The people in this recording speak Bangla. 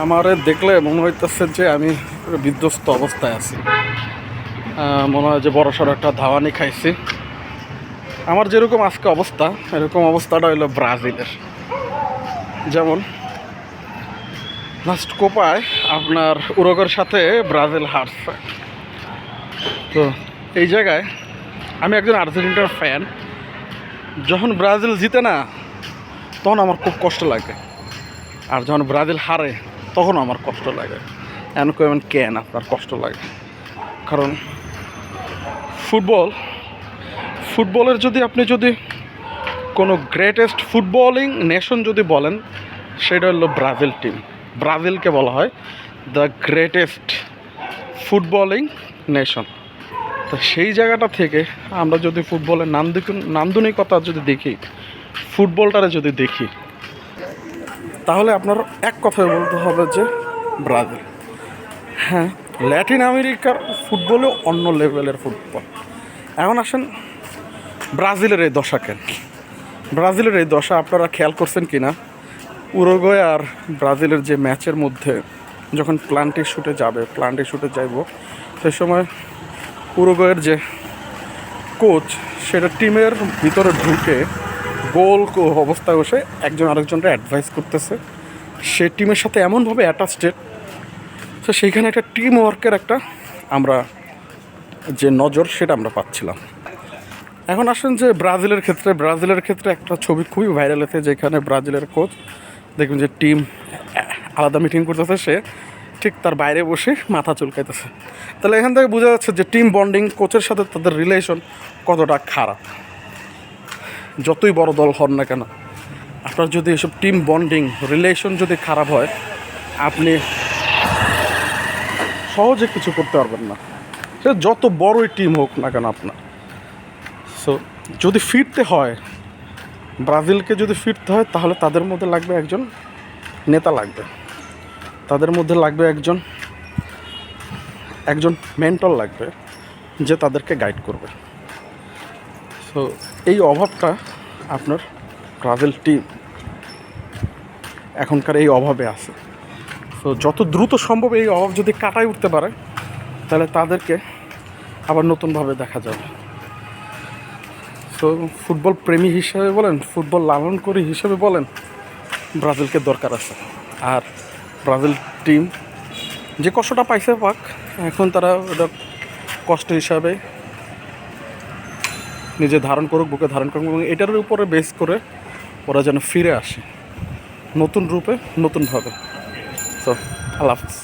আমারে দেখলে মনে হইতেছে যে আমি বিধ্বস্ত অবস্থায় আছি। মনে হয় যে বড়সড় একটা ধাওয়ানি খাইছি। আমার যেরকম আজকে অবস্থা, এরকম অবস্থাটা হলো ব্রাজিলের। যেমন লাস্ট কোপায় আপনার উরুগুয়ের সাথে ব্রাজিল হারছে। তো এই জায়গায় আমি একজন আর্জেন্টিনার ফ্যান। যখন ব্রাজিল জিতে না, তখন আমার খুব কষ্ট লাগে, আর যখন ব্রাজিল হারে তখন আমার কষ্ট লাগে। এমন কেন আপনার কষ্ট লাগে? কারণ ফুটবলের যদি আপনি কোনো গ্রেটেস্ট ফুটবলিং নেশন যদি বলেন, সেটা হলো ব্রাজিল টিম। ব্রাজিলকে বলা হয় দ্য গ্রেটেস্ট ফুটবলিং নেশন। তো সেই জায়গাটা থেকে আমরা যদি ফুটবলের নান্দনিকতা যদি দেখি, ফুটবলটারে যদি দেখি, তাহলে আপনার এক কথায় বলতে হবে যে ব্রাজিল। হ্যাঁ, ল্যাটিন আমেরিকার ফুটবলেও অন্য লেভেলের ফুটবল। এখন আসেন ব্রাজিলের এই দশা কেন? ব্রাজিলের এই দশা আপনারা খেয়াল করছেন কি না? উরুগুয়ে আর ব্রাজিলের যে ম্যাচের মধ্যে যখন প্লান্টি শুটে যাইব, সেই সময় উরুগুয়ের যে কোচ, সেটা টিমের ভিতরে ঢুকে গোল অবস্থায় বসে একজন আরেকজনকে অ্যাডভাইস করতেছে। সে টিমের সাথে এমনভাবে অ্যাটাচড, তো সেইখানে একটা টিম ওয়ার্কের একটা আমরা যে নজর, সেটা আমরা পাচ্ছিলাম। এখন আসেন যে ব্রাজিলের ক্ষেত্রে একটা ছবি খুবই ভাইরাল হয়েছে, যেখানে ব্রাজিলের কোচ দেখবেন যে টিম আলাদা মিটিং করতেছে, সে ঠিক তার বাইরে বসে মাথা চুলকাইতেছে। তাহলে এখান থেকে বোঝা যাচ্ছে যে টিম বন্ডিং, কোচের সাথে তাদের রিলেশন কতটা খারাপ। যতই বড় দল হন না কেন, আপনার যদি এসব টিম বন্ডিং রিলেশন যদি খারাপ হয়, আপনি সহজে কিছু করতে পারবেন না, সে যত বড়ই টিম হোক না কেন আপনার। সো যদি ফিরতে হয়, ব্রাজিলকে যদি ফিরতে হয়, তাহলে তাদের মধ্যে লাগবে একজন নেতা, তাদের মধ্যে লাগবে একজন মেন্টর লাগবে, যে তাদেরকে গাইড করবে। সো এই অভাবটা আপনার ব্রাজিল টিম এখনকার এই অভাবে আছে। সো যত দ্রুত সম্ভব এই অভাব যদি কাটাই উঠতে পারে, তাহলে তাদেরকে আবার নতুনভাবে দেখা যাবে। সো ফুটবল প্রেমী হিসেবে বলেন, ফুটবল লালনকরী হিসেবে বলেন, ব্রাজিলকে দরকার আছে। আর ব্রাজিল টিম যে কষ্টটা পাইছে পাক, এখন তারা ওটা কষ্ট হিসাবে নিজে ধারণ করুক, বুকে ধারণ করুক, এবং এটার উপরে বেস করে ওরা যেন ফিরে আসে নতুন রূপে, নতুনভাবে। সো আল্লাহ হাফিজ।